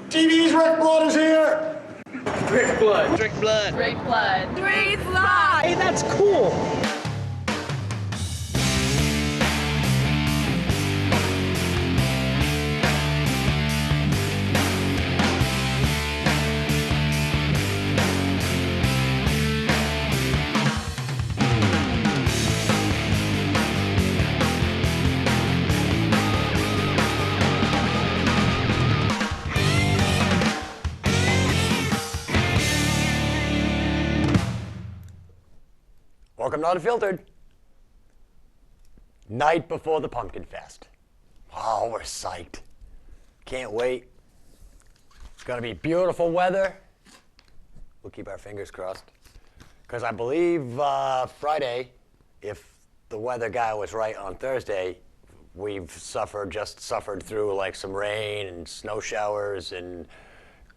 TV's Rick Blood is here! Rick Blood. Rick Blood. Rick Blood. Rick Blood. Hey, that's cool. Welcome to Unfiltered. Night before the Pumpkin Fest. Oh, we're psyched. Can't wait. It's going to be beautiful weather. We'll keep our fingers crossed. Because I believe Friday, if the weather guy was right on Thursday, we've suffered through like some rain and snow showers and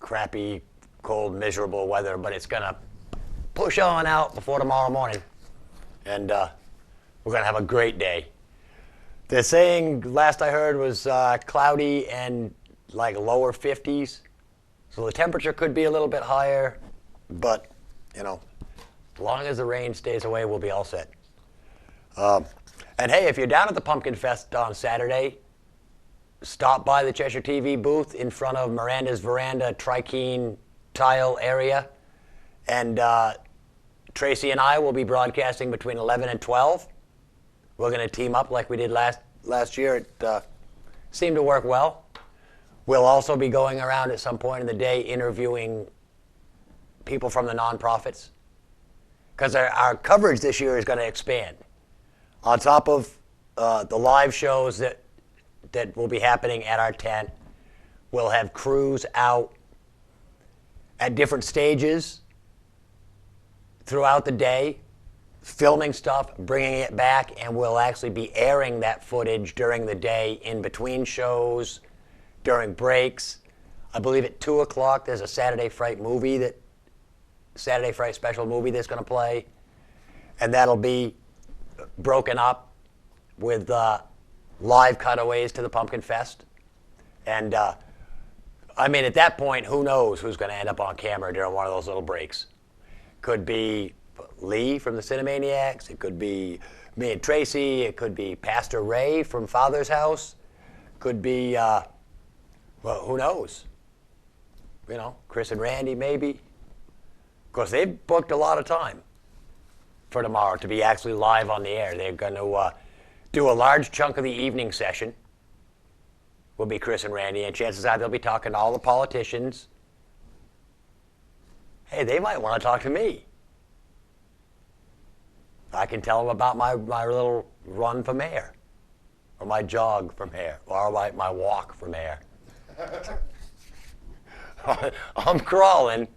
crappy, cold, miserable weather. But it's going to push on out before tomorrow morning. And we're going to have a great day. They're saying, last I heard, was cloudy and like lower 50s. So the temperature could be a little bit higher, but, you know, as long as the rain stays away, we'll be all set. And hey, if you're down at the Pumpkin Fest on Saturday, stop by the Cheshire TV booth in front of Miranda's Veranda Trikeen tile area. And Tracy and I will be broadcasting between 11 and 12. We're going to team up like we did last year. It seemed to work well. We'll also be going around at some point in the day interviewing people from the nonprofits, because our coverage this year is going to expand. On top of the live shows that will be happening at our tent, we'll have crews out at different stages throughout the day, filming stuff, bringing it back, and we'll actually be airing that footage during the day in between shows, during breaks. I believe at 2 o'clock there's a Saturday Fright special movie that's going to play, and that'll be broken up with live cutaways to the Pumpkin Fest. And I mean, at that point, who knows who's going to end up on camera during one of those little breaks. Could be Lee from the Cinemaniacs. It could be me and Tracy. It could be Pastor Ray from Father's House. Could be, well, who knows? You know, Chris and Randy maybe. Of course, they've booked a lot of time for tomorrow to be actually live on the air. They're going to do a large chunk of the evening session. Will be Chris and Randy, and chances are they'll be talking to all the politicians. Hey, they might want to talk to me. I can tell them about my little run for mayor, or my jog for mayor, or my walk for mayor. I'm crawling,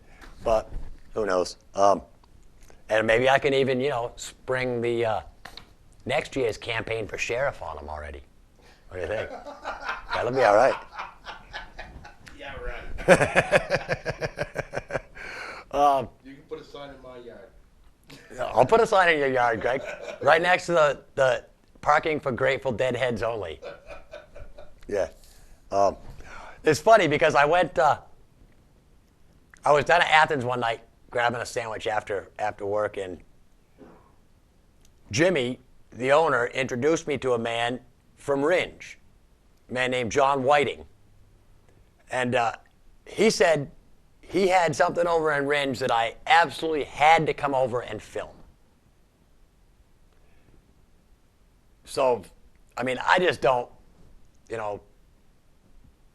but who knows? And maybe I can even, you know, spring the next year's campaign for sheriff on them already. What do you think? That'll be all right. Yeah, right. You can put a sign in my yard. I'll put a sign in your yard, Greg, right next to the parking for Grateful Dead heads only. Yeah. It's funny because I was down at Athens one night grabbing a sandwich after work, and Jimmy, the owner, introduced me to a man from Ringe, a man named John Whiting. And he said he had something over in Ringe that I absolutely had to come over and film. So, I mean, I just don't, you know,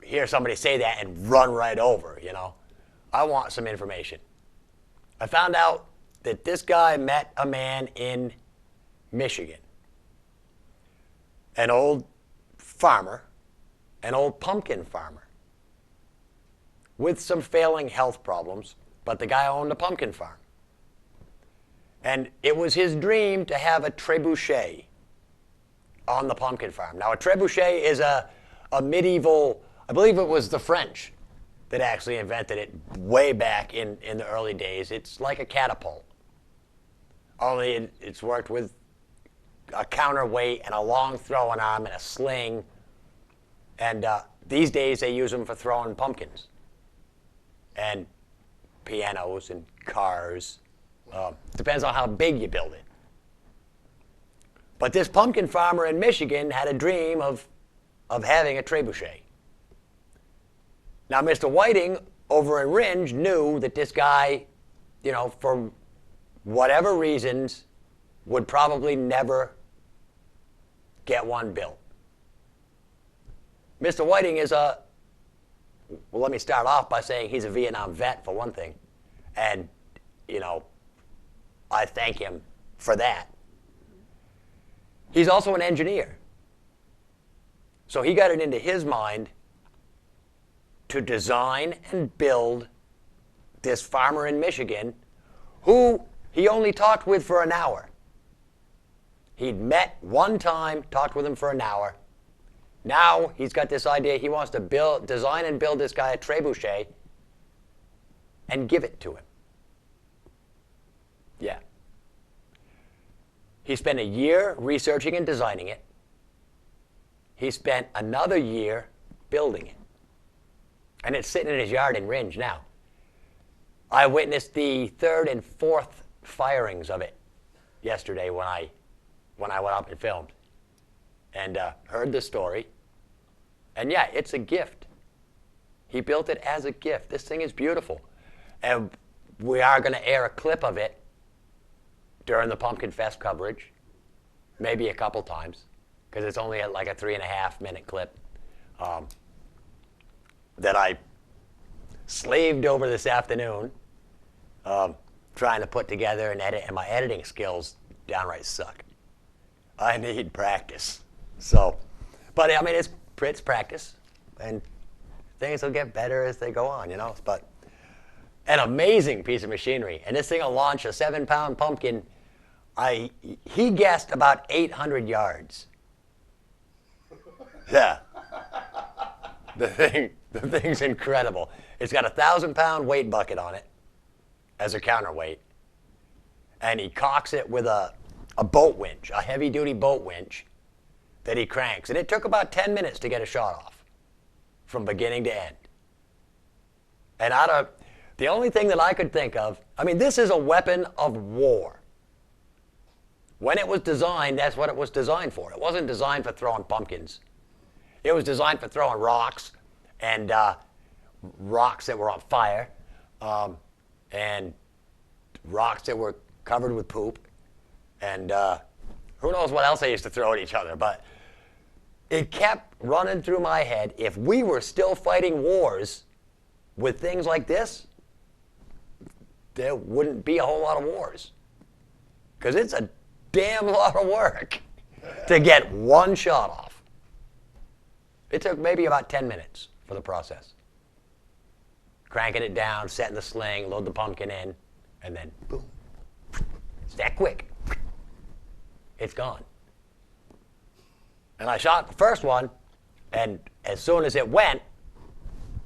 hear somebody say that and run right over, you know. I want some information. I found out that this guy met a man in Michigan, an old farmer, an old pumpkin farmer, with some failing health problems, but the guy owned a pumpkin farm. And it was his dream to have a trebuchet on the pumpkin farm. Now, a trebuchet is a medieval, I believe it was the French that actually invented it way back in the early days. It's like a catapult, only it's worked with a counterweight and a long throwing arm and a sling. And these days they use them for throwing pumpkins. and pianos and cars. Depends on how big you build it. But this pumpkin farmer in Michigan had a dream of having a trebuchet. Now, Mr. Whiting over in Ringe knew that this guy, you know, for whatever reasons, would probably never get one built. Mr. Whiting is well, let me start off by saying he's a Vietnam vet, for one thing. And, you know, I thank him for that. He's also an engineer. So he got it into his mind to design and build this farmer in Michigan who he only talked with for an hour. He'd met one time, talked with him for an hour. Now he's got this idea he wants to design and build this guy a trebuchet and give it to him. Yeah. He spent a year researching and designing it. He spent another year building it. And it's sitting in his yard in Ringe now. I witnessed the third and fourth firings of it yesterday when I went up and filmed. And heard the story. And yeah, it's a gift. He built it as a gift. This thing is beautiful. And we are going to air a clip of it during the Pumpkin Fest coverage, maybe a couple times, because it's only like a 3.5-minute clip that I slaved over this afternoon trying to put together and edit, and my editing skills downright suck. I need practice. So, but I mean, it's practice, and things will get better as they go on, you know. But an amazing piece of machinery, and this thing will launch a 7-pound pumpkin. He guessed about 800 yards. Yeah. The thing's incredible. It's got a 1,000-pound weight bucket on it as a counterweight, and he cocks it with a boat winch, a heavy-duty boat winch that he cranks. And it took about 10 minutes to get a shot off from beginning to end. And the only thing that I could think of, I mean, this is a weapon of war. When it was designed, that's what it was designed for. It wasn't designed for throwing pumpkins. It was designed for throwing rocks and rocks that were on fire and rocks that were covered with poop. And who knows what else they used to throw at each other. But it kept running through my head, if we were still fighting wars with things like this, there wouldn't be a whole lot of wars. Because it's a damn lot of work to get one shot off. It took maybe about 10 minutes for the process. Cranking it down, setting the sling, load the pumpkin in, and then boom. It's that quick. It's gone. And I shot the first one, and as soon as it went,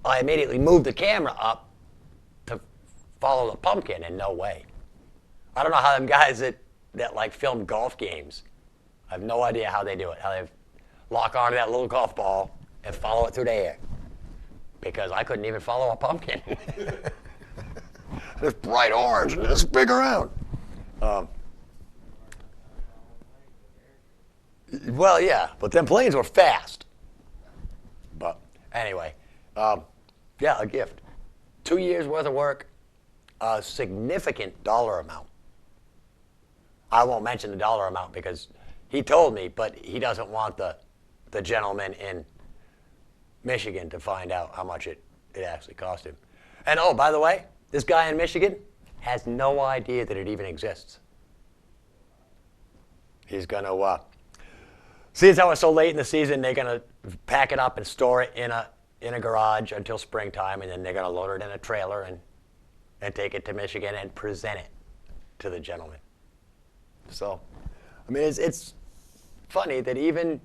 I immediately moved the camera up to follow the pumpkin, and no way. I don't know how them guys that like film golf games, I have no idea how they do it, how they lock onto that little golf ball and follow it through the air. Because I couldn't even follow a pumpkin. It's bright orange and it's big around. Well, yeah, but them planes were fast. But anyway, yeah, a gift. 2 years worth of work, a significant dollar amount. I won't mention the dollar amount because he told me, but he doesn't want the gentleman in Michigan to find out how much it actually cost him. And oh, by the way, this guy in Michigan has no idea that it even exists. He's going to, see as how it's so late in the season, they're going to pack it up and store it in a garage until springtime, and then they're going to load it in a trailer and take it to Michigan and present it to the gentleman. So, I mean, it's funny that even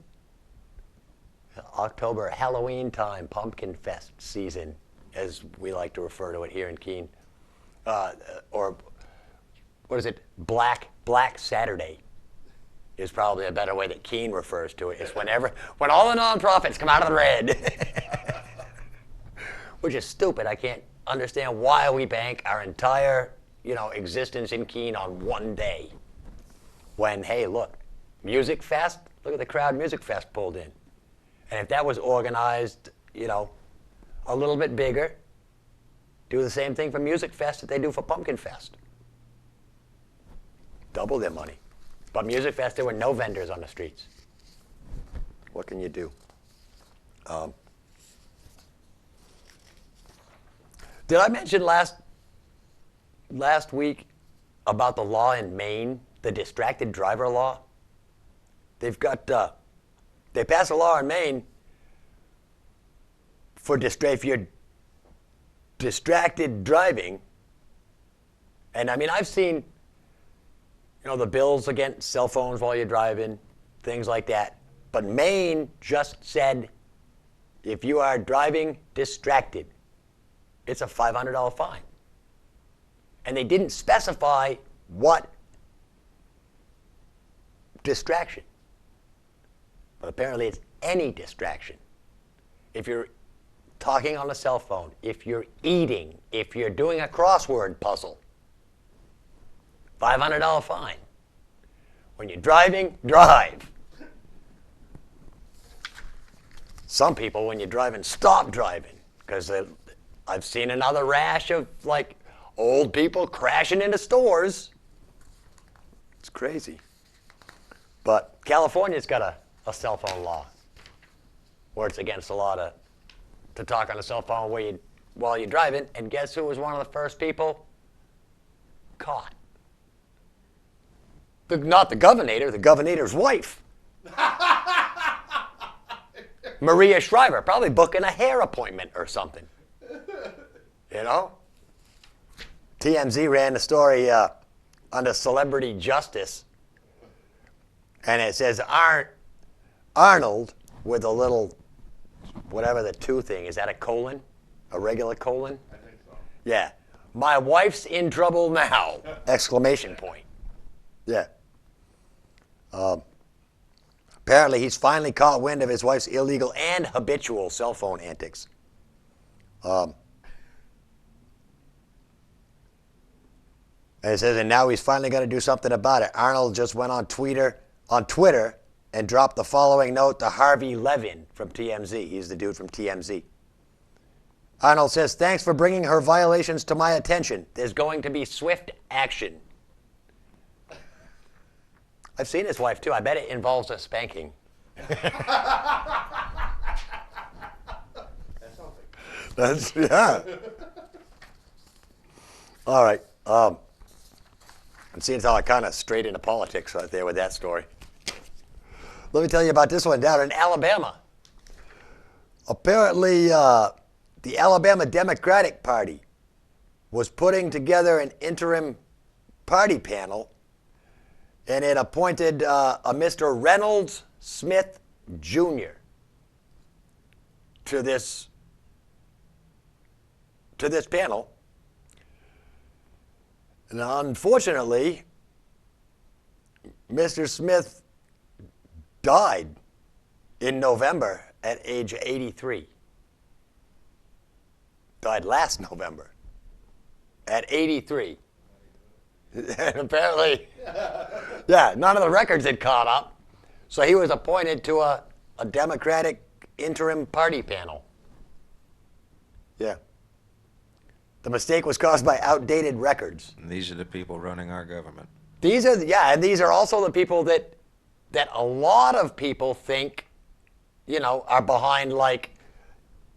October, Halloween time, Pumpkin Fest season, as we like to refer to it here in Keene, or what is it, Black Saturday is probably a better way that Keene refers to it. It's when all the nonprofits come out of the red, which is stupid. I can't understand why we bank our entire, existence in Keene on one day. When, hey, look, Music Fest, look at the crowd Music Fest pulled in. And if that was organized, a little bit bigger, do the same thing for Music Fest that they do for Pumpkin Fest. Double their money. But Music Fest, there were no vendors on the streets. What can you do? Did I mention last week about the law in Maine, the distracted driver law? They passed a law in Maine for if you're distracted driving. And I mean, I've seen, the bills against cell phones while you're driving, things like that. But Maine just said, if you are driving distracted, it's a $500 fine. And they didn't specify what distraction. But apparently it's any distraction. If you're talking on a cell phone, if you're eating, if you're doing a crossword puzzle, $500 fine. When you're driving, drive. Some people, when you're driving, stop driving. Because I've seen another rash of, old people crashing into stores. It's crazy. But California's got a cell phone law where it's against the law to talk on a cell phone while you're driving. And guess who was one of the first people caught? Not the governor, the governor's wife. Maria Shriver, probably booking a hair appointment or something. TMZ ran the story under Celebrity Justice. And it says Arnold with a little, whatever the two thing, is that a colon? A regular colon? I think so. Yeah. My wife's in trouble now! Exclamation point. Yeah. Apparently, he's finally caught wind of his wife's illegal and habitual cell phone antics. And it says, and now he's finally going to do something about it. Arnold just went on Twitter and dropped the following note to Harvey Levin from TMZ. He's the dude from TMZ. Arnold says, thanks for bringing her violations to my attention. There's going to be swift action. I've seen his wife, too. I bet it involves a spanking. That sounds like That's, yeah. All right. And seeing how I kind of strayed into politics right there with that story. Let me tell you about this one down in Alabama. Apparently, the Alabama Democratic Party was putting together an interim party panel, and it appointed a Mr. Reynolds Smith Jr. to this panel. And unfortunately, Mr. Smith died in November at age 83. Died last November at 83. And apparently, yeah, none of the records had caught up. So he was appointed to a Democratic interim party panel. Yeah. The mistake was caused by outdated records. And these are the people running our government. These are, and these are also the people that a lot of people think, are behind,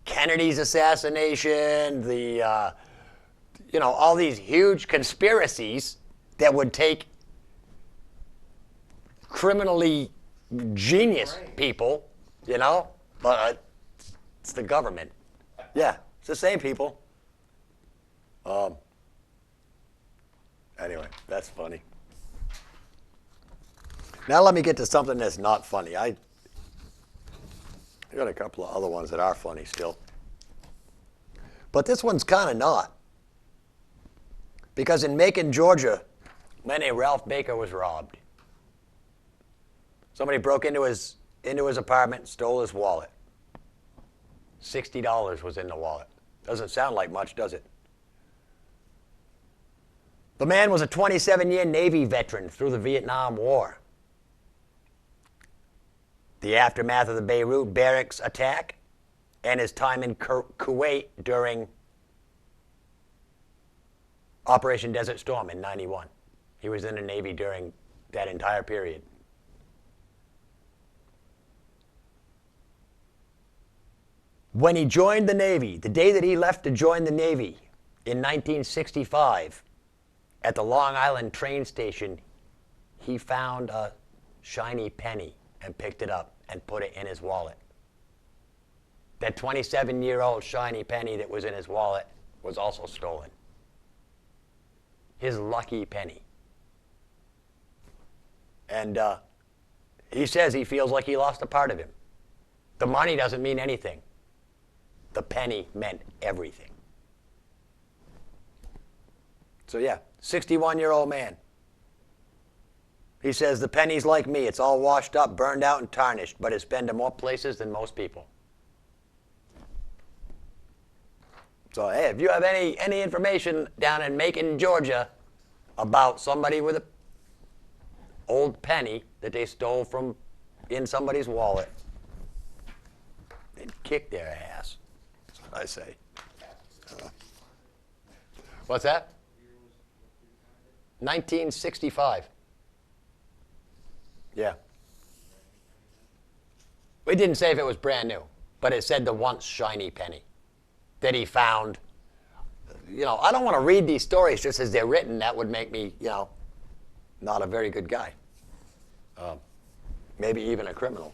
Kennedy's assassination, all these huge conspiracies that would take criminally genius people, but it's the government. Yeah, it's the same people. Anyway, that's funny. Now let me get to something that's not funny. I got a couple of other ones that are funny still. But this one's kind of not. Because in Macon, Georgia, a man named Ralph Baker was robbed. Somebody broke into his apartment, stole his wallet. $60 was in the wallet. Doesn't sound like much, does it? The man was a 27-year Navy veteran through the Vietnam War. The aftermath of the Beirut barracks attack and his time in Kuwait during Operation Desert Storm in '91. He was in the Navy during that entire period. When he joined the Navy, the day that he left to join the Navy in 1965, at the Long Island train station, he found a shiny penny and picked it up and put it in his wallet. That 27-year-old shiny penny that was in his wallet was also stolen. His lucky penny. And he says he feels like he lost a part of him. The money doesn't mean anything. The penny meant everything. So yeah, 61-year-old man. He says, the penny's like me. It's all washed up, burned out, and tarnished, but it's been to more places than most people. So hey, if you have any information down in Macon, Georgia, about somebody with an old penny that they stole from in somebody's wallet, they'd kick their ass. That's what I say. What's that? 1965. Yeah. We didn't say if it was brand new, but it said the once shiny penny that he found. You know, I don't want to read these stories just as they're written. That would make me, you know, not a very good guy. Maybe even a criminal.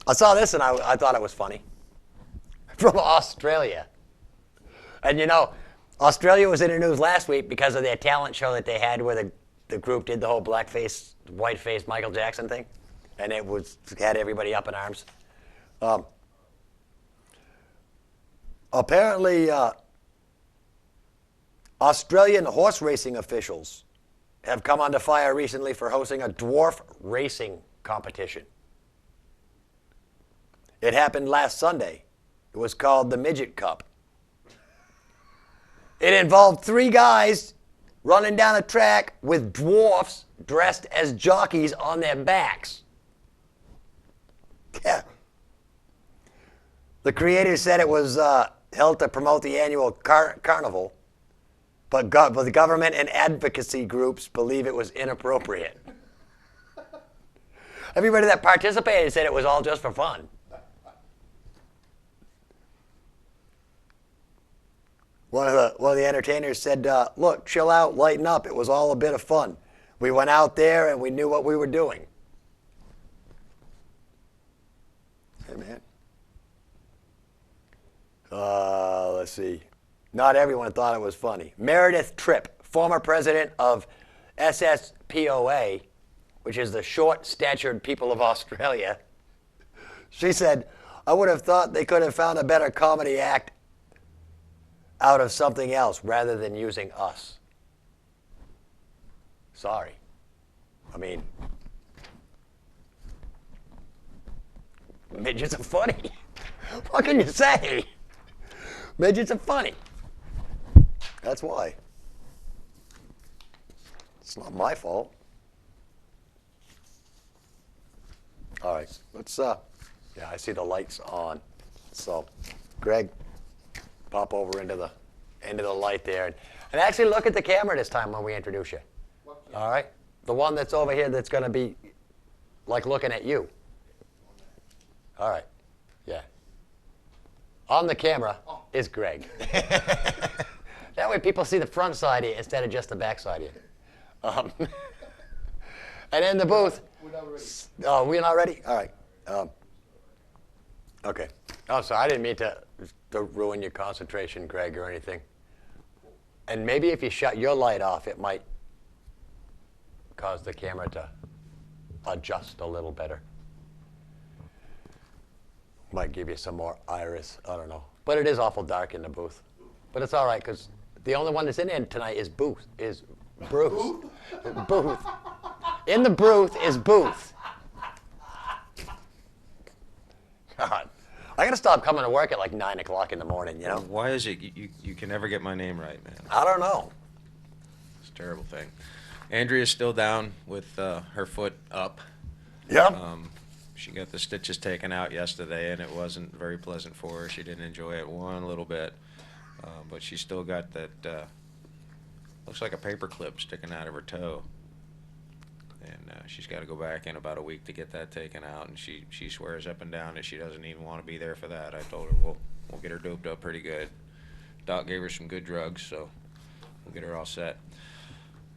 I saw this and I thought it was funny. From Australia. And you know, Australia was in the news last week because of their talent show that they had where the group did the whole blackface, whiteface Michael Jackson thing. And it had everybody up in arms. Apparently, Australian horse racing officials have come under fire recently for hosting a dwarf racing competition. It happened last Sunday. It was called the Midget Cup. It involved 3 guys running down a track with dwarfs dressed as jockeys on their backs. Yeah. The creators said it was held to promote the annual carnival, but the government and advocacy groups believe it was inappropriate. Everybody that participated said it was all just for fun. One of the entertainers said, look, chill out, lighten up. It was all a bit of fun. We went out there and we knew what we were doing. Hey, man. Let's see. Not everyone thought it was funny. Meredith Tripp, former president of SSPOA, which is the Short-Statured People of Australia, she said, I would have thought they could have found a better comedy act out of something else rather than using us. Sorry. I mean, midgets are funny. What can you say? Midgets are funny. That's why. It's not my fault. All right, let's, yeah, I see the lights on. So, Greg, pop over into the light there. And actually look at the camera this time when we introduce you. All right? The one that's over here that's going to be like looking at you. All right. Yeah. On the camera is Greg. That way people see the front side of you instead of just the back side of you. And in the booth. We're not ready. Oh, we're not ready? All right. Okay. Oh, sorry. I didn't mean to ruin your concentration, Greg, or anything. And maybe if you shut your light off, it might cause the camera to adjust a little better. Might give you some more iris. I don't know. But it is awful dark in the booth. But it's all right, because the only one that's in there tonight is Bruce. Booth. In the booth is Booth. God. I gotta stop coming to work at like 9 o'clock in the morning. You know? Why is it you can never get my name right, man? I don't know. It's a terrible thing. Andrea's still down with her foot up. Yep. She got the stitches taken out yesterday, and it wasn't very pleasant for her. She didn't enjoy it one little bit. But she still got that, looks like a paper clip sticking out of her toe. And she's got to go back in about a week to get that taken out. And she swears up and down that she doesn't even want to be there for that. I told her we'll get her doped up pretty good. Doc gave her some good drugs, so we'll get her all set.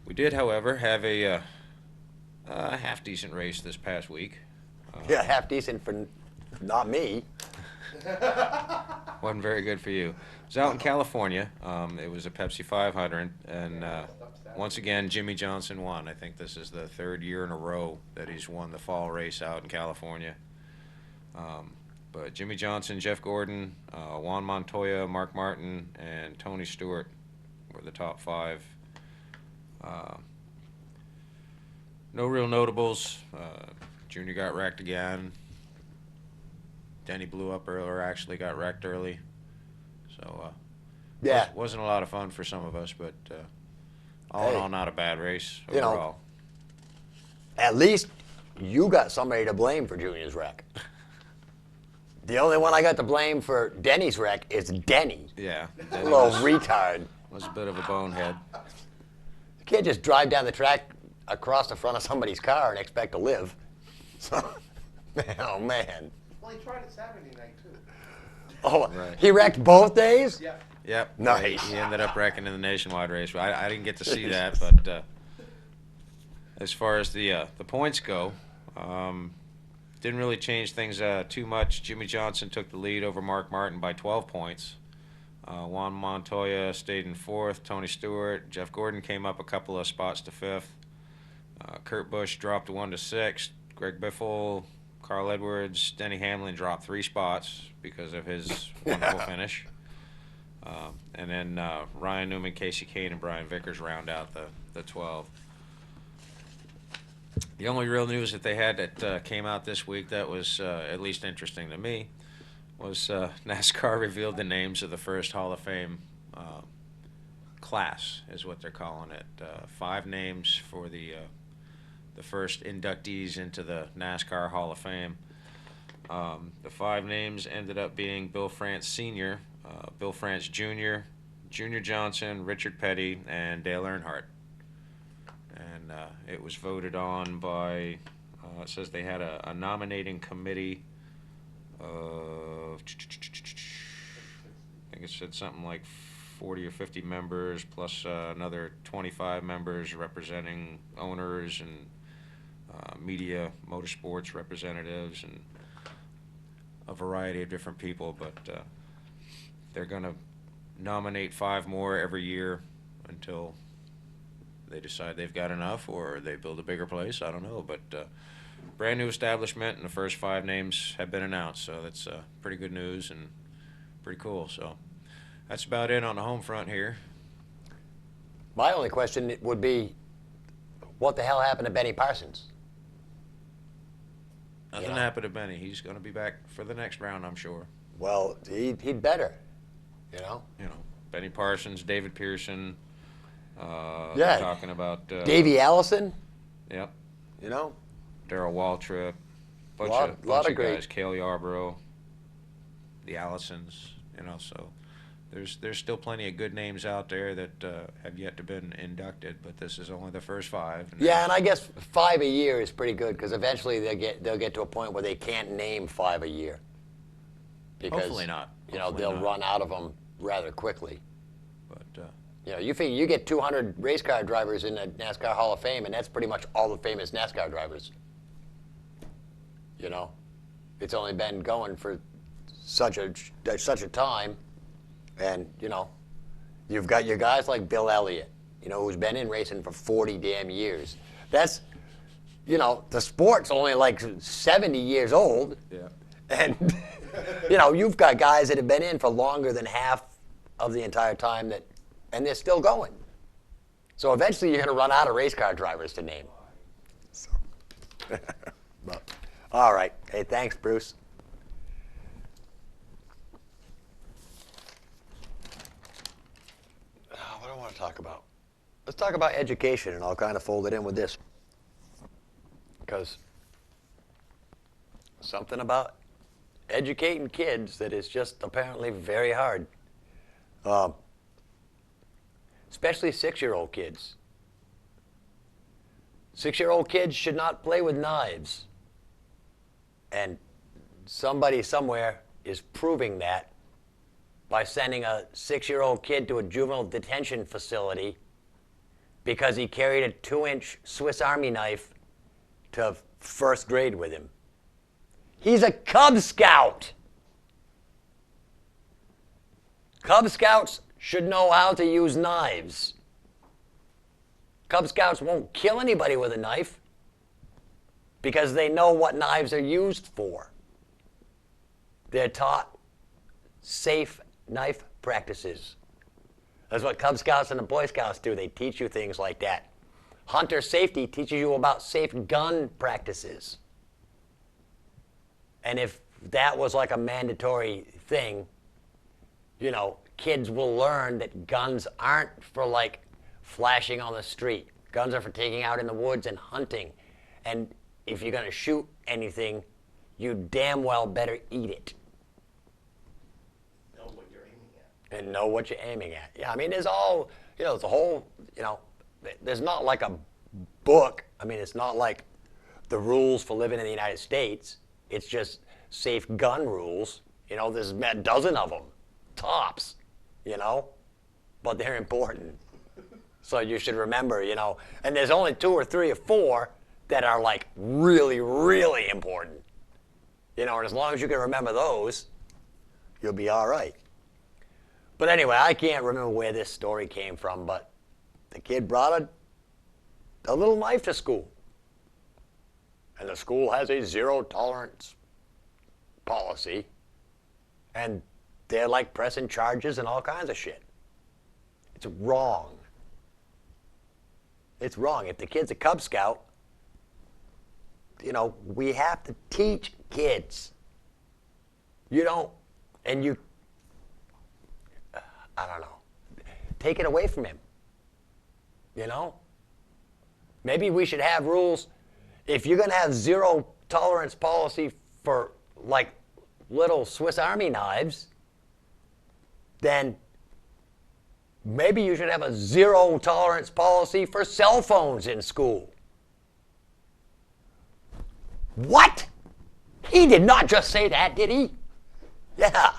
We did, however, have a half-decent race this past week. Yeah, half decent for not me. Wasn't very good for you. It was out in California. It was a Pepsi 500, and once again, Jimmy Johnson won. I think this is the third year in a row that he's won the fall race out in California. But Jimmy Johnson, Jeff Gordon, Juan Montoya, Mark Martin, and Tony Stewart were the top five. No real notables. Junior got wrecked again. Denny blew up early, or actually got wrecked early. So, Yeah. wasn't a lot of fun for some of us, but all in Hey. all, not a bad race You know. overall. At least you got somebody to blame for Junior's wreck. The only one I got to blame for Denny's wreck is Denny. Yeah, A Denny little retard. was a bit of a bonehead. You can't just drive down the track across the front of somebody's car and expect to live. So, man, oh man. Well, he tried it Saturday night, too. Oh, Right. he wrecked both days? Yeah. Yep. Nice. He ended up wrecking in the nationwide race. I didn't get to see that, but as far as the points go, didn't really change things too much. Jimmy Johnson took the lead over Mark Martin by 12 points. Juan Montoya stayed in fourth. Tony Stewart, Jeff Gordon came up a couple of spots to fifth. Kurt Busch dropped 1 to 6. Greg Biffle, Carl Edwards, Denny Hamlin dropped 3 spots because of his wonderful finish. And then Ryan Newman, Casey Kane, and Brian Vickers round out the 12. The only real news that they had that came out this week that was at least interesting to me was NASCAR revealed the names of the first Hall of Fame class, is what they're calling it. 5 names for the first inductees into the NASCAR Hall of Fame. The 5 names ended up being Bill France Sr., Bill France Jr., Junior Johnson, Richard Petty, and Dale Earnhardt. And it was voted on by, it says they had a nominating committee of, I think it said something like 40 or 50 members, plus another 25 members representing owners and media, motorsports representatives, and a variety of different people. But they're going to nominate 5 more every year until they decide they've got enough or they build a bigger place. I don't know. But brand new establishment, and the first 5 names have been announced. So that's pretty good news and pretty cool. So that's about it on the home front here. My only question would be, what the hell happened to Benny Parsons? Nothing Yeah. happened to Benny. He's going to be back for the next round, I'm sure. Well, he'd better, you know? You know, Benny Parsons, David Pearson. Yeah. They're talking about Davey Allison, Yep. you know? Darrell Waltrip. Bunch Lot of of great- guys. Cale Yarborough. The Allisons. You know, so there's still plenty of good names out there that have yet to been inducted, but this is only the first 5. Yeah, and I guess 5 a year is pretty good because eventually they'll get to a point where they can't name 5 a year. Because, Hopefully not. You know, Hopefully they'll not. run out of them rather quickly. But You know, you figure you get 200 race car drivers in the NASCAR Hall of Fame, and that's pretty much all the famous NASCAR drivers. You know, it's only been going for such a time, and you know, you've got your guys like Bill Elliott, you know, who's been in racing for 40 damn years. That's, you know, the sport's only like 70 years old, yeah. and you know, you've got guys that have been in for longer than half of the entire time and they're still going. So eventually you're going to run out of race car drivers to name. So. But, all right. Hey, thanks, Bruce. talk about? Let's talk about education, and I'll kind of fold it in with this. Because something about educating kids that is just apparently very hard. Especially 6-year-old kids. 6-year-old kids should not play with knives. And somebody somewhere is proving that by sending a 6-year-old kid to a juvenile detention facility because he carried a 2-inch Swiss Army knife to first grade with him. He's a Cub Scout. Cub Scouts should know how to use knives. Cub Scouts won't kill anybody with a knife because they know what knives are used for. They're taught safe knife practices. That's what Cub Scouts and the Boy Scouts do. They teach you things like that. Hunter safety teaches you about safe gun practices. And if that was like a mandatory thing, you know, kids will learn that guns aren't for like flashing on the street. Guns are for taking out in the woods and hunting. And if you're going to shoot anything, you damn well better eat it. Know what you're aiming at. And know what you're aiming at. Yeah, I mean, there's all, you know, the whole, you know, there's not like a book. I mean, it's not like the rules for living in the United States. It's just safe gun rules. You know, there's a dozen of them, tops, you know, but they're important. So you should remember, you know, and there's only 2 or 3 or 4 that are like really, really important. You know, and as long as you can remember those, you'll be all right. But anyway, I can't remember where this story came from, but the kid brought a little knife to school. And the school has a zero tolerance policy. And they're like pressing charges and all kinds of shit. It's wrong. It's wrong. If the kid's a Cub Scout, you know, we have to teach kids. You don't, and you, I don't know, take it away from him. You know? Maybe we should have rules. If you're going to have zero tolerance policy for like little Swiss Army knives, then maybe you should have a zero tolerance policy for cell phones in school. What? He did not just say that, did he? Yeah.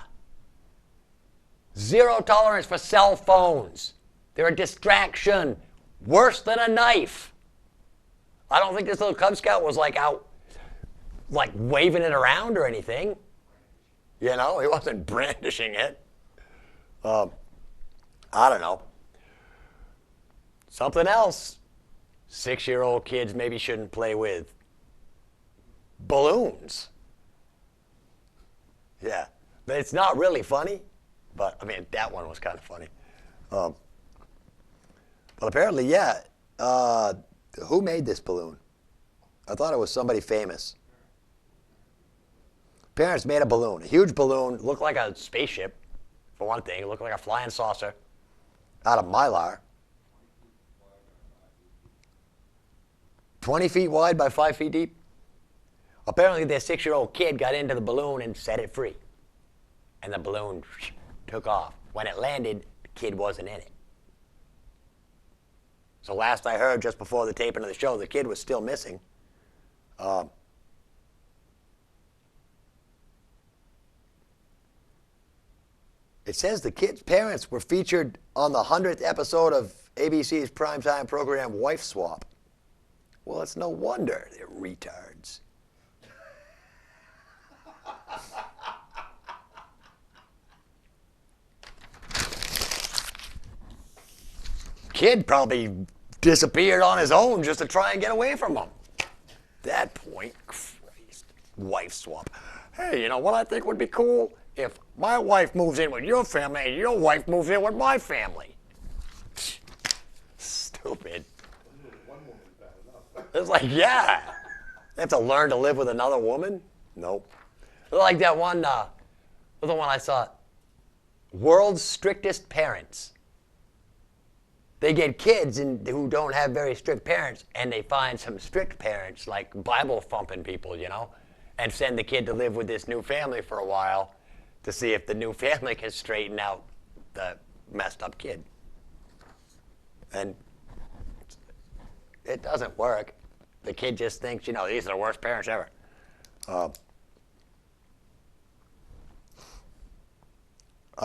Zero tolerance for cell phones. They're a distraction. Worse than a knife. I don't think this little Cub Scout was like out, like waving it around or anything. You know, he wasn't brandishing it. I don't know. Something else 6-year-old kids maybe shouldn't play with. Balloons. Yeah. But it's not really funny. But, I mean, that one was kind of funny. But apparently, yeah. Who made this balloon? I thought it was somebody famous. Parents made a balloon. A huge balloon. Looked like a spaceship, for one thing. It looked like a flying saucer out of Mylar. 20 feet wide by 5 feet deep. Apparently, their 6-year-old kid got into the balloon and set it free. And the balloon took off. When it landed, the kid wasn't in it. So last I heard, just before the taping of the show, the kid was still missing. It says the kid's parents were featured on the 100th episode of ABC's primetime program, Wife Swap. Well, it's no wonder they're retards. Kid probably disappeared on his own just to try and get away from him. That point, Christ, wife swap. Hey, you know what I think would be cool? If my wife moves in with your family and your wife moves in with my family. Stupid. One woman's bad enough. It's like, yeah. They have to learn to live with another woman? Nope. Like that one, the one I saw, World's Strictest Parents. they get kids who don't have very strict parents, and they find some strict parents, like Bible thumping people, you know, and send the kid to live with this new family for a while to see if the new family can straighten out the messed up kid. And it doesn't work. The kid just thinks, you know, these are the worst parents ever. I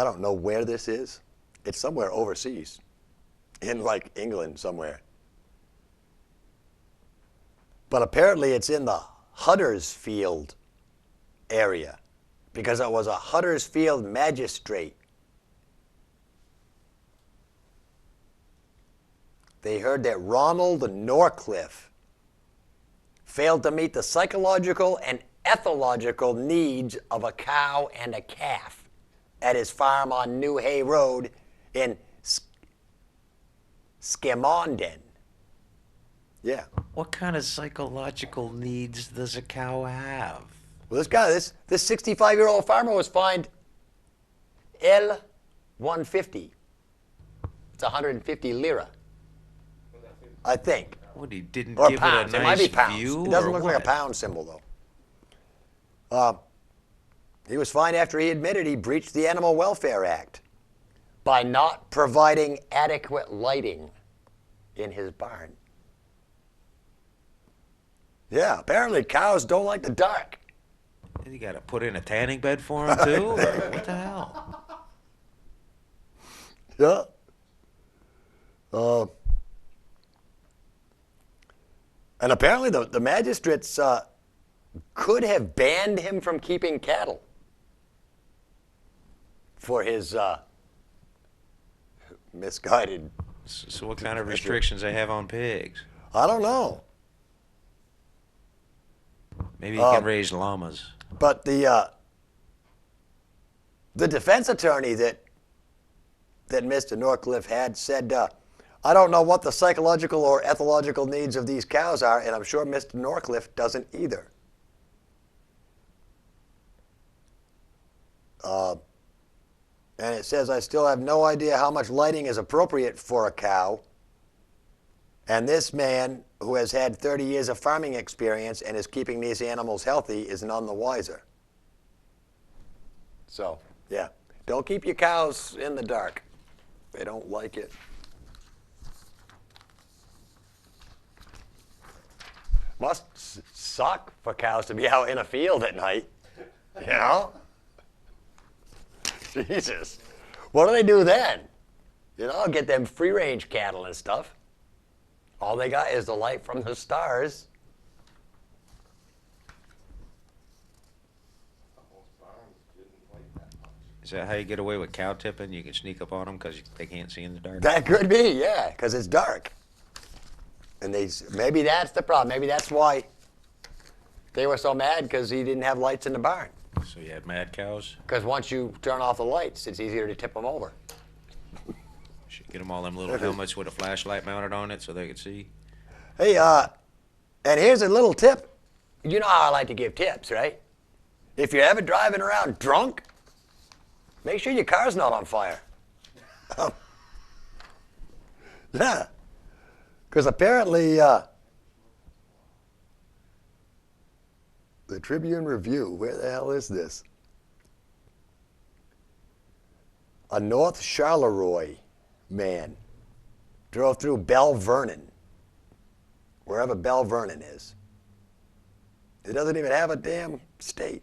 don't know where this is. It's somewhere overseas, in like England somewhere. But apparently it's in the Huddersfield area, because it was a Huddersfield magistrate. They heard that Ronald Norcliffe failed to meet the psychological and ethological needs of a cow and a calf at his farm on New Hay Road in Scammondon. Yeah. What kind of psychological needs does a cow have? Well, this 65-year-old farmer was fined L150. It's 150 lira, I think. What, he didn't Or give pounds. it a It might be nice pounds. view? It doesn't or look like a what? pound symbol, though. He was fined after he admitted he breached the Animal Welfare Act by not providing adequate lighting in his barn. Yeah, apparently cows don't like the dark. You got to put in a tanning bed for him, too? Or what the hell? Yeah. And apparently the magistrates could have banned him from keeping cattle for his misguided. So what kind of restrictions they have on pigs? I don't know. Maybe you can raise llamas. But the defense attorney that Mr. Norcliffe had said, I don't know what the psychological or ethological needs of these cows are, and I'm sure Mr. Norcliffe doesn't either. And it says, I still have no idea how much lighting is appropriate for a cow. And this man, who has had 30 years of farming experience and is keeping these animals healthy, is none the wiser. So, yeah, don't keep your cows in the dark. They don't like it. Must suck for cows to be out in a field at night, you know? Jesus. What do they do then? You know, get them free-range cattle and stuff. All they got is the light from the stars. Most barns didn't like that much. Is that how you get away with cow tipping? You can sneak up on them because they can't see in the dark? That could be, yeah, because it's dark. And maybe that's the problem. Maybe that's why they were so mad, because he didn't have lights in the barn. So you had mad cows? Because once you turn off the lights, it's easier to tip them over. Should get them all them little helmets with a flashlight mounted on it so they could see. Hey, and here's a little tip. You know how I like to give tips, right? If you're ever driving around drunk, make sure your car's not on fire. Yeah. Because apparently, the Tribune Review, where the hell is this? A North Charleroi man drove through Bell Vernon, wherever Bell Vernon is. It doesn't even have a damn state.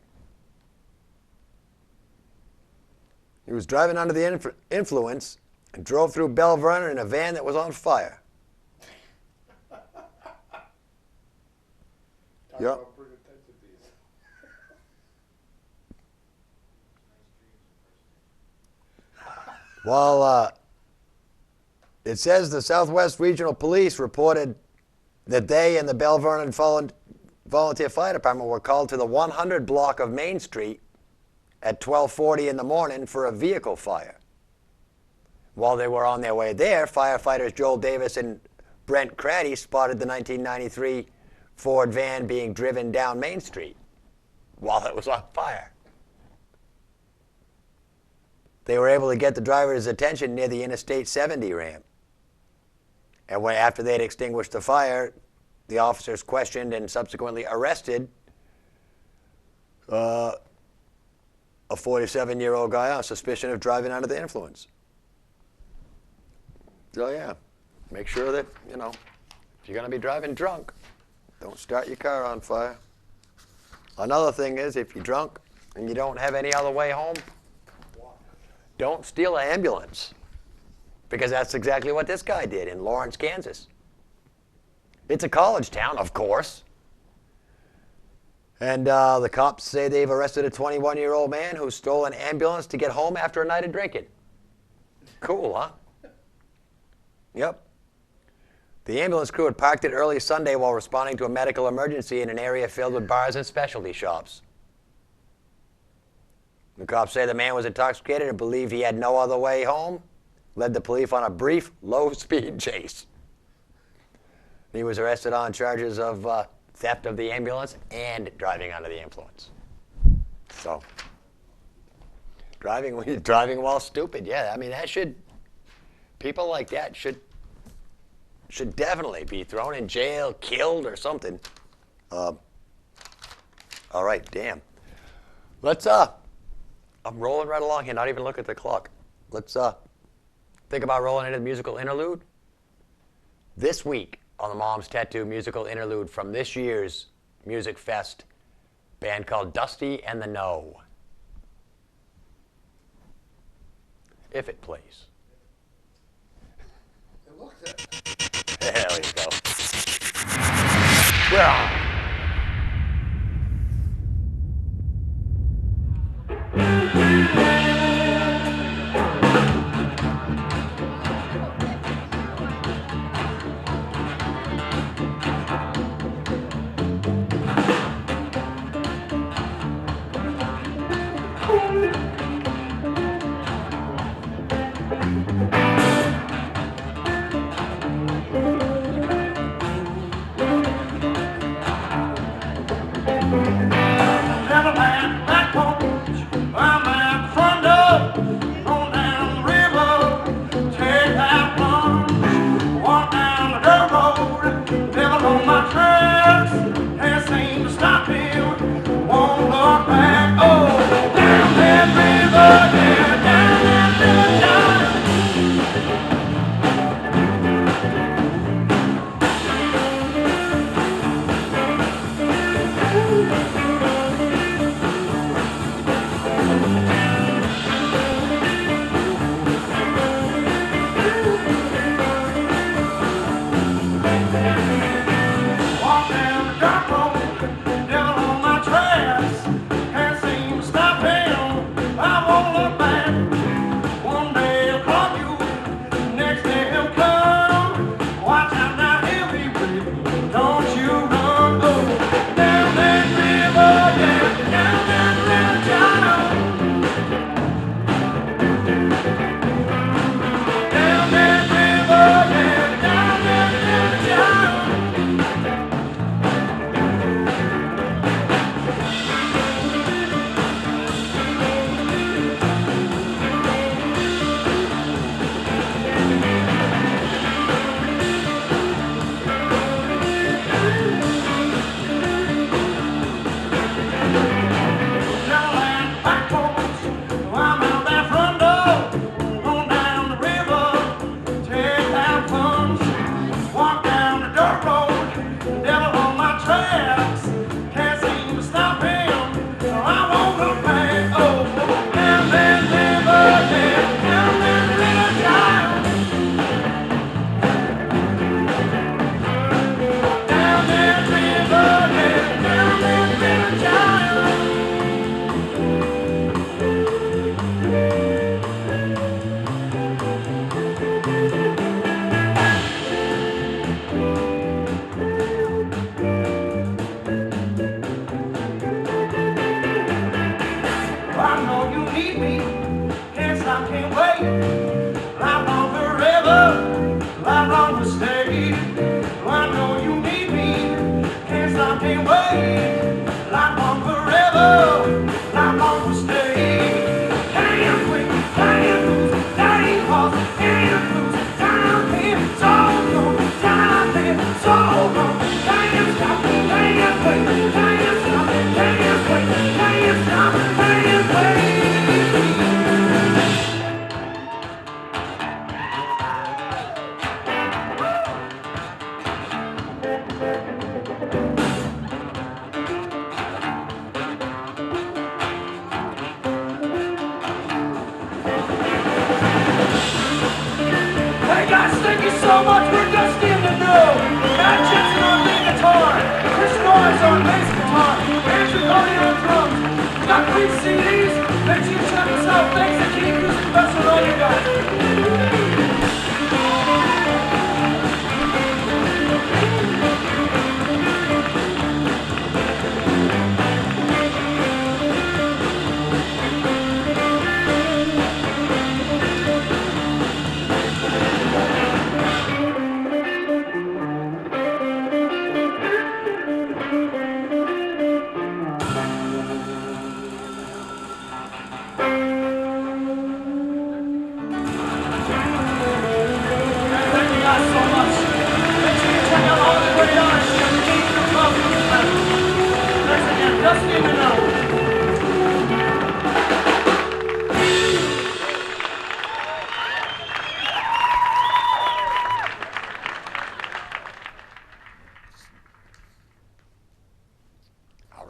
He was driving under the influence and drove through Bell Vernon in a van that was on fire. Talk Yep. about bring attention to these. Well, it says the Southwest Regional Police reported that they and the Bell Vernon Volunteer Fire Department were called to the 100 block of Main Street at 12:40 in the morning for a vehicle fire. While they were on their way there, firefighters Joel Davis and Brent Craddy spotted the 1993 Ford van being driven down Main Street while it was on fire. They were able to get the driver's attention near the Interstate 70 ramp. And when, after they had extinguished the fire, the officers questioned and subsequently arrested a 47-year-old guy on suspicion of driving under the influence. So yeah, make sure that, you know, if you're going to be driving drunk, don't start your car on fire. Another thing is, if you're drunk and you don't have any other way home, don't steal an ambulance. Because that's exactly what this guy did in Lawrence, Kansas. It's a college town, of course. And the cops say they've arrested a 21-year-old man who stole an ambulance to get home after a night of drinking. Cool, huh? Yep. The ambulance crew had parked it early Sunday while responding to a medical emergency in an area filled with bars and specialty shops. The cops say the man was intoxicated and believed he had no other way home, led the police on a brief, low-speed chase. He was arrested on charges of theft of the ambulance and driving under the influence. So, driving while stupid, yeah, I mean, that should, people like that should definitely be thrown in jail, killed, or something. All right, damn. Let's, I'm rolling right along here, not even look at the clock. Let's think about rolling into the musical interlude. This week on the Mom's Tattoo musical interlude from this year's Music Fest, band called Dusty and the No. If it plays. It looks it. There you go. We're on.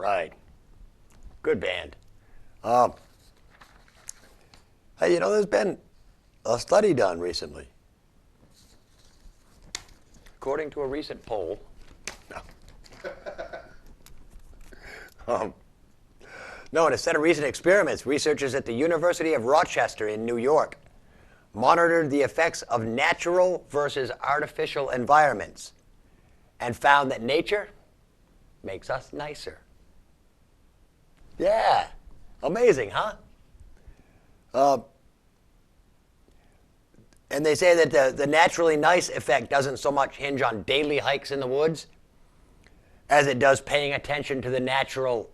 right. Good band. Hey, you know, there's been a study done recently. According to a recent poll. No. No, in a set of recent experiments, researchers at the University of Rochester in New York monitored the effects of natural versus artificial environments and found that nature makes us nicer. Yeah, amazing, huh? And they say that the naturally nice effect doesn't so much hinge on daily hikes in the woods as it does paying attention to the natural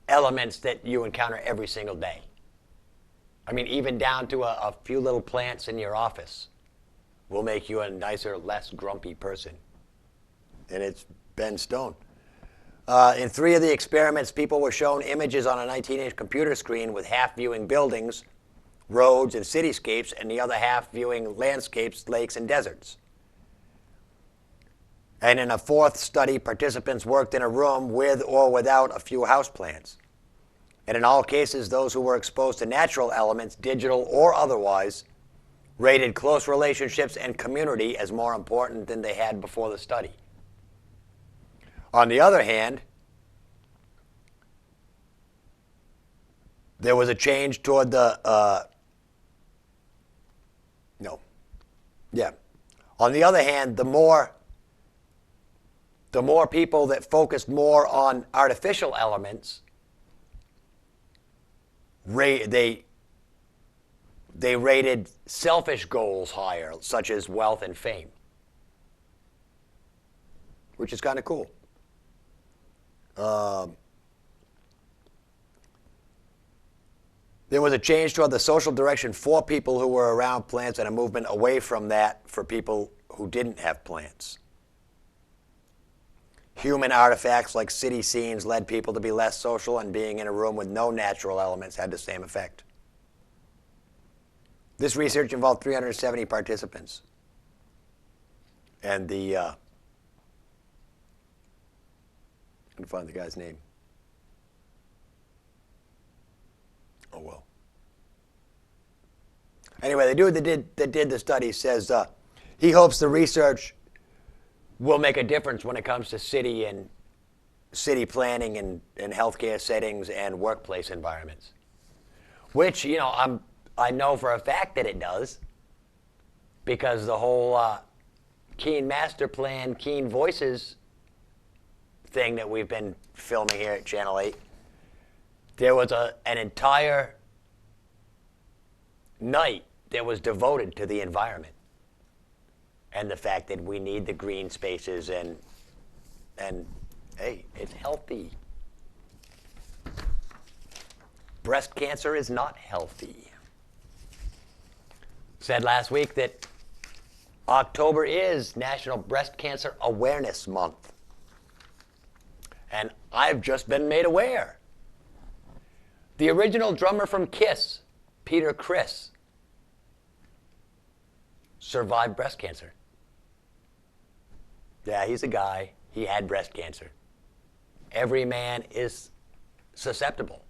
elements that you encounter every single day. I mean, even down to a few little plants in your office will make you a nicer, less grumpy person. And it's been shown. In 3 of the experiments, people were shown images on a 19-inch computer screen with half viewing buildings, roads, and cityscapes, and the other half viewing landscapes, lakes, and deserts. And in a 4th study, participants worked in a room with or without a few houseplants. And in all cases, those who were exposed to natural elements, digital or otherwise, rated close relationships and community as more important than they had before the study. On the other hand, there was a change toward the, On the other hand, the more people that focused more on artificial elements, they rated selfish goals higher, such as wealth and fame, which is kind of cool. There was a change toward the social direction for people who were around plants and a movement away from that for people who didn't have plants. Human artifacts like city scenes led people to be less social, and being in a room with no natural elements had the same effect. This research involved 370 participants. And I can find the guy's name. Oh, well. Anyway, the dude that did the study says he hopes the research will make a difference when it comes to city planning and healthcare settings and workplace environments. Which, you know, I know for a fact that it does, because the whole Keen Master Plan, Keen Voices thing that we've been filming here at Channel 8, there was an entire night that was devoted to the environment and the fact that we need the green spaces and hey, it's healthy. Breast cancer is not healthy. Said last week that October is National Breast Cancer Awareness Month. And I've just been made aware. The original drummer from Kiss, Peter Criss, survived breast cancer. Yeah, he's a guy. He had breast cancer. Every man is susceptible.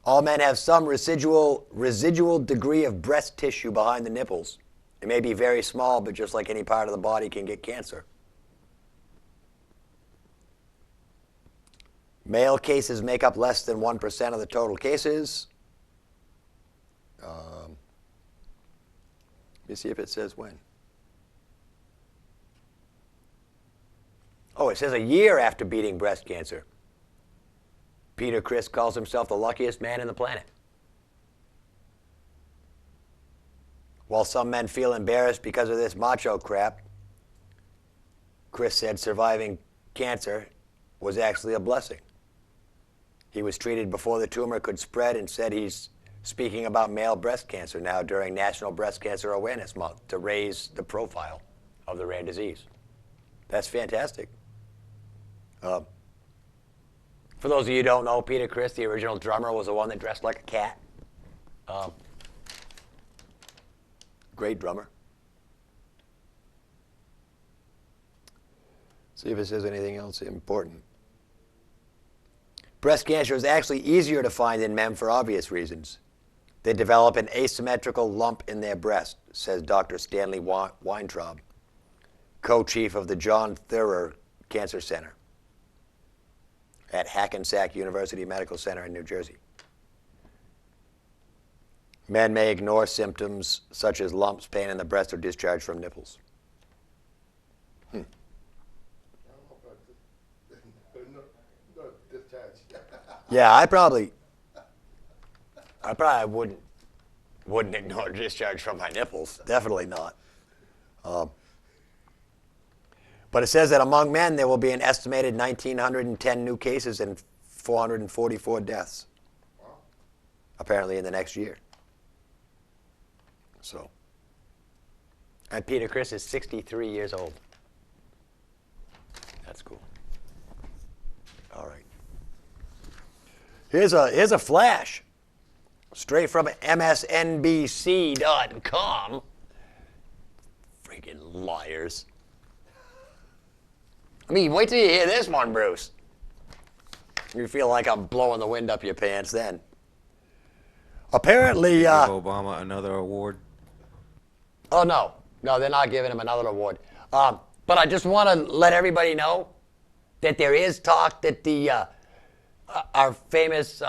All men have some residual degree of breast tissue behind the nipples. It may be very small, but just like any part of the body can get cancer. Male cases make up less than 1% of the total cases. Let me see if it says when. Oh, it says a year after beating breast cancer. Peter Criss calls himself the luckiest man in the planet. While some men feel embarrassed because of this macho crap, Criss said surviving cancer was actually a blessing. He was treated before the tumor could spread and said he's speaking about male breast cancer now during National Breast Cancer Awareness Month to raise the profile of the rare disease. That's fantastic. For those of you who don't know, Peter Criss, the original drummer, was the one that dressed like a cat. Great drummer. See if it says anything else important. Breast cancer is actually easier to find in men for obvious reasons. They develop an asymmetrical lump in their breast, says Dr. Stanley Weintraub, co-chief of the John Theurer Cancer Center at Hackensack University Medical Center in New Jersey. Men may ignore symptoms such as lumps, pain in the breast, or discharge from nipples. I don't know about no discharge. Yeah, I probably wouldn't ignore discharge from my nipples. Definitely not. But it says that among men there will be an estimated 1,910 new cases and 444 deaths, apparently in the next year. So, and Peter Chris is 63 years old. That's cool. All right. Here's a flash, straight from MSNBC.com. Freaking liars. I mean, wait till you hear this one, Bruce. You feel like I'm blowing the wind up your pants then. Apparently, Give Obama another award. oh no, they're not giving him another award. But I just want to let everybody know that there is talk that the our famous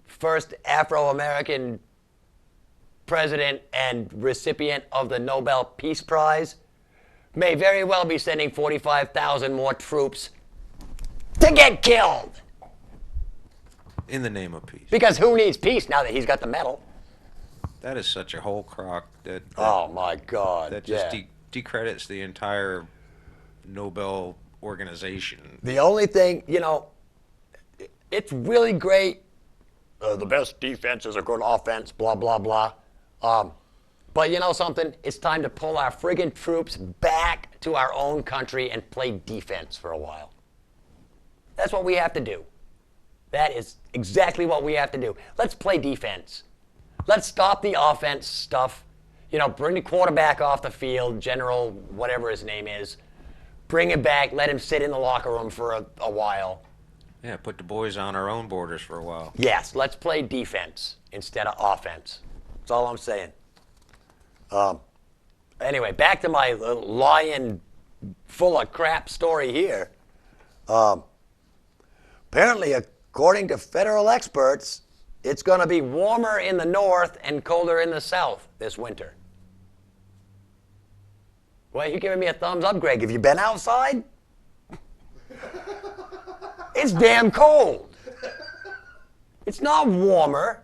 first Afro-American president and recipient of the Nobel Peace Prize may very well be sending 45,000 more troops to get killed. In the name of peace. Because who needs peace now that he's got the medal? That is such a whole crock that Oh my God! that just yeah. decredits the entire Nobel organization. The only thing, it's really great. The best defense is a good offense, blah, blah, blah. But you know something? It's time to pull our friggin' troops back to our own country and play defense for a while. That's what we have to do. That is exactly what we have to do. Let's play defense. Let's stop the offense stuff. Bring the quarterback off the field, General whatever his name is. Bring him back, let him sit in the locker room for a while. Yeah, put the boys on our own borders for a while. Yes, let's play defense instead of offense. That's all I'm saying. Anyway, back to my lying full of crap story here. Apparently, according to federal experts, it's going to be warmer in the north and colder in the south this winter. Well, you're giving me a thumbs up, Greg. Have you been outside? It's damn cold. It's not warmer.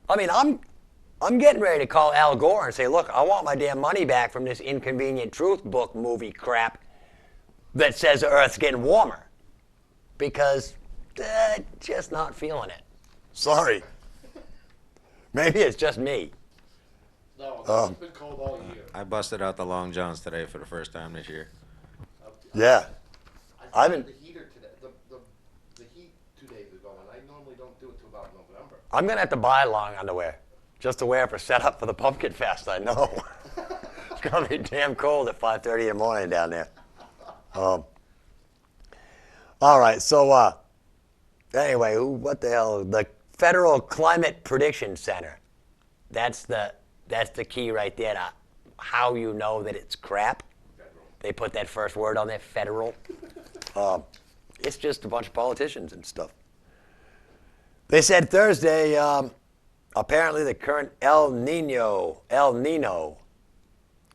I mean, I'm getting ready to call Al Gore and say, look, I want my damn money back from this Inconvenient Truth book movie crap that says the Earth's getting warmer. Because just not feeling it. Sorry. Maybe it's just me. No, it's been cold all year. I busted out the long johns today for the first time this year. Yeah. I I've been- the heater today. The heat 2 days ago, and I normally don't do it till about November. I'm going to have to buy long underwear just to wear for setup for the Pumpkin Fest, I know. It's going to be damn cold at 5:30 in the morning down there. All right, so anyway, what the hell? The Federal Climate Prediction Center. That's the key right there to how you know that it's crap. Federal. They put that first word on there, federal. It's just a bunch of politicians and stuff. They said Thursday, apparently the current El Nino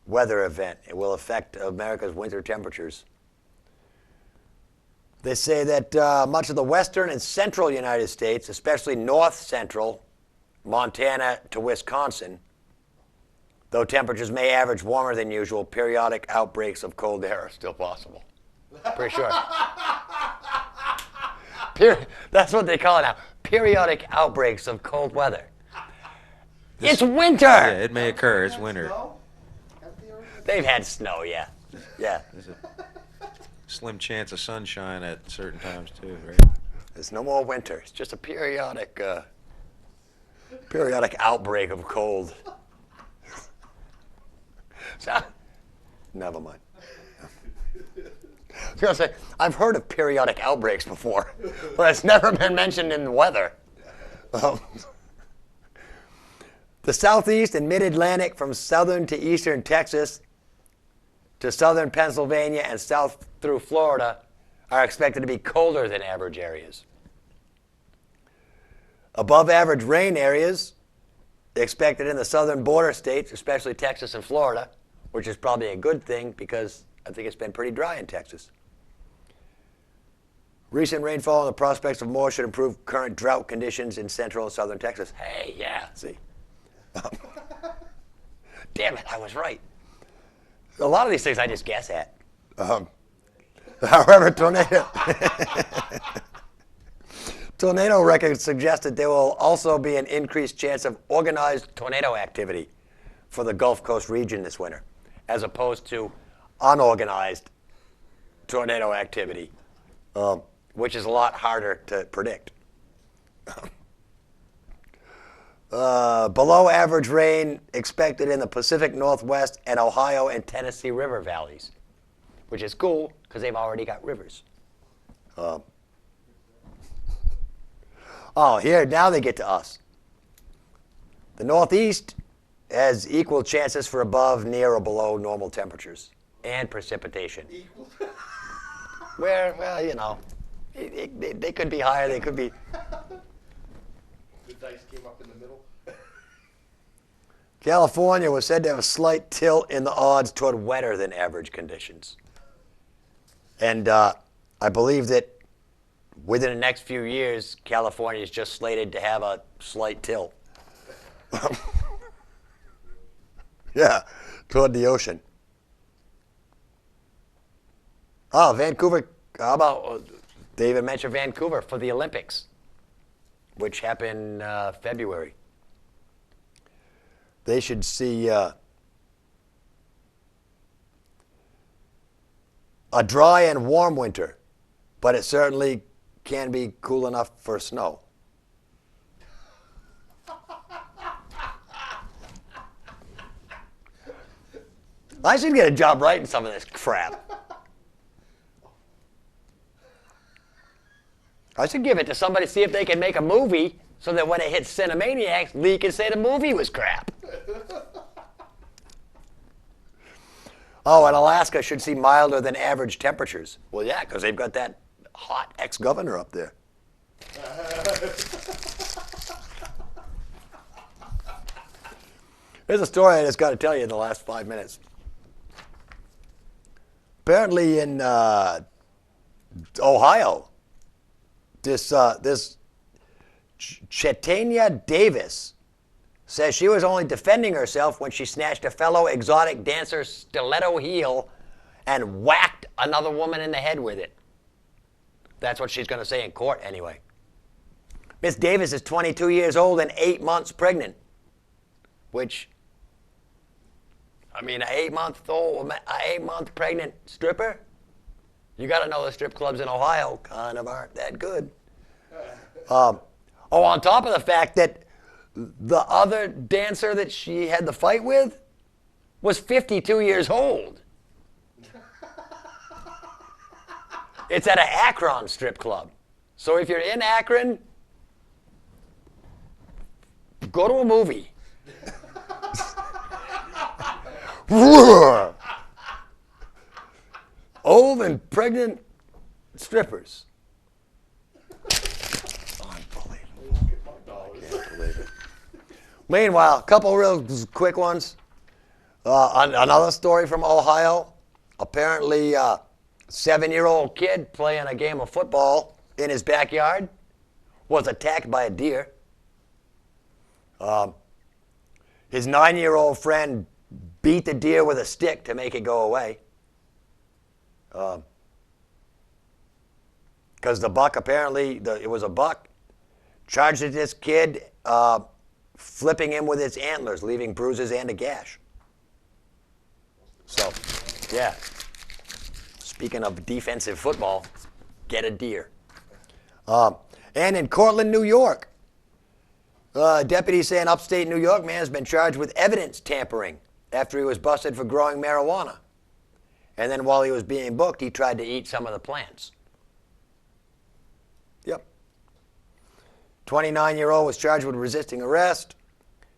weather event, it will affect America's winter temperatures. They say that much of the western and central United States, especially north central, Montana to Wisconsin, though temperatures may average warmer than usual, periodic outbreaks of cold air are still possible. Pretty sure. That's what they call it now. Periodic outbreaks of cold weather. It's winter! Yeah, it may occur. It's winter. They've had snow, yeah. Yeah. There's a slim chance of sunshine at certain times too, right? There's no more winter. It's just a periodic outbreak of cold. So, never mind. was going to say, I've heard of periodic outbreaks before, but it's never been mentioned in the weather. The southeast and mid-Atlantic from southern to eastern Texas to southern Pennsylvania and south through Florida are expected to be colder than average areas. Above average rain areas expected in the southern border states, especially Texas and Florida, which is probably a good thing because I think it's been pretty dry in Texas. Recent rainfall and the prospects of more should improve current drought conditions in central and southern Texas. Hey, yeah, see. Damn it, I was right. A lot of these things I just guess at. However, tornado records suggest that there will also be an increased chance of organized tornado activity for the Gulf Coast region this winter, as opposed to unorganized tornado activity, which is a lot harder to predict. Below average rain expected in the Pacific Northwest and Ohio and Tennessee River valleys, which is cool because they've already got rivers. Here, now they get to us. The Northeast has equal chances for above, near, or below normal temperatures and precipitation. Well, you know, they could be higher, they could be... The dice came up in the middle. California was said to have a slight tilt in the odds toward wetter than average conditions. And I believe that within the next few years, California is just slated to have a slight tilt. Yeah, toward the ocean. Oh, Vancouver, how about, David mentioned Vancouver for the Olympics, which happen February. They should see a dry and warm winter, but it certainly can be cool enough for snow. I should get a job writing some of this crap. I should give it to somebody, see if they can make a movie so that when it hits Cinemaniacs, Lee can say the movie was crap. Oh, and Alaska should see milder than average temperatures. Well, yeah, because they've got that hot ex-governor up there. Here's a story I just got to tell you in the last 5 minutes. Apparently in Ohio, this Chetania Davis says she was only defending herself when she snatched a fellow exotic dancer's stiletto heel and whacked another woman in the head with it. That's what she's going to say in court anyway. Miss Davis is 22 years old and 8 months pregnant, which, I mean, an 8-month pregnant stripper, you got to know the strip clubs in Ohio kind of aren't that good. On top of the fact that the other dancer that she had the fight with was 52 years old. It's at an Akron strip club. So if you're in Akron, go to a movie. Old and pregnant strippers. Meanwhile, a couple real quick ones. Another story from Ohio. Apparently, a 7-year-old kid playing a game of football in his backyard was attacked by a deer. His 9-year-old friend beat the deer with a stick to make it go away. Because the buck, apparently, it was a buck, charged at this kid, flipping him with its antlers, leaving bruises and a gash. So, yeah. Speaking of defensive football, get a deer. And in Cortland, New York, deputies say an upstate New York man has been charged with evidence tampering after he was busted for growing marijuana. And then while he was being booked, he tried to eat some of the plants. Yep. 29-year-old was charged with resisting arrest.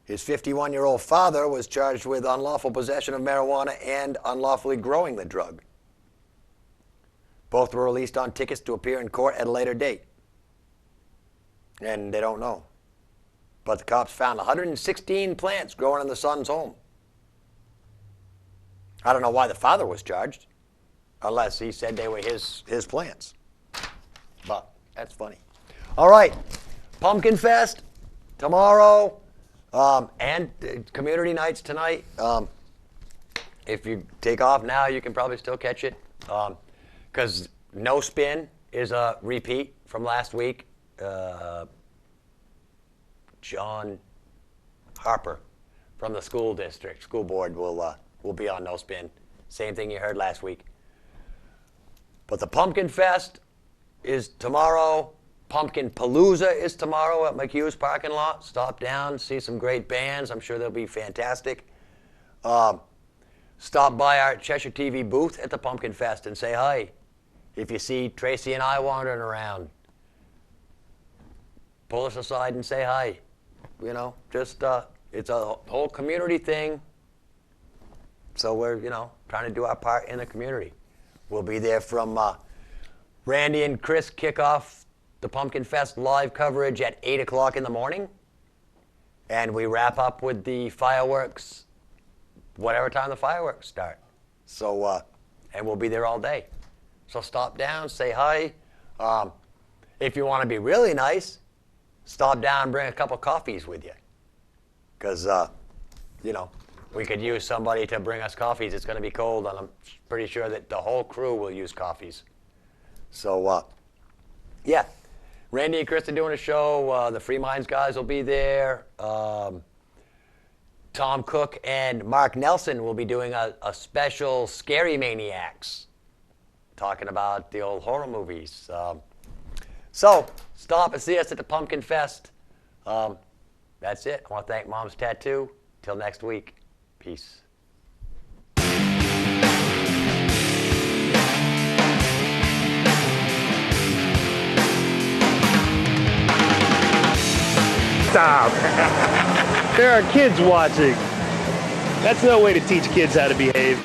His 51-year-old father was charged with unlawful possession of marijuana and unlawfully growing the drug. Both were released on tickets to appear in court at a later date. And they don't know. But the cops found 116 plants growing in the son's home. I don't know why the father was charged, unless he said they were his plants. But that's funny. All right, Pumpkin Fest tomorrow, and community nights tonight. If you take off now, you can probably still catch it, because No Spin is a repeat from last week. John Harper from the school board will be on No Spin. Same thing you heard last week. But the Pumpkin Fest is tomorrow. Pumpkin Palooza is tomorrow at McHugh's parking lot. Stop down, see some great bands. I'm sure they'll be fantastic. Stop by our Cheshire TV booth at the Pumpkin Fest and say hi. If you see Tracy and I wandering around, pull us aside and say hi. You know, just it's a whole community thing. So we're, trying to do our part in the community. We'll be there from Randy and Chris kick off the Pumpkin Fest live coverage at 8 o'clock in the morning. And we wrap up with the fireworks, whatever time the fireworks start. So, and we'll be there all day. So stop down, say hi. If you want to be really nice, stop down and bring a couple coffees with you. Because, we could use somebody to bring us coffees. It's going to be cold, and I'm pretty sure that the whole crew will use coffees. So, yeah. Randy and Chris are doing a show. The Free Minds guys will be there. Tom Cook and Mark Nelson will be doing a special Scary Maniacs, talking about the old horror movies. So, stop and see us at the Pumpkin Fest. That's it. I want to thank Mom's Tattoo. Till next week. Peace. Stop. There are kids watching. That's no way to teach kids how to behave.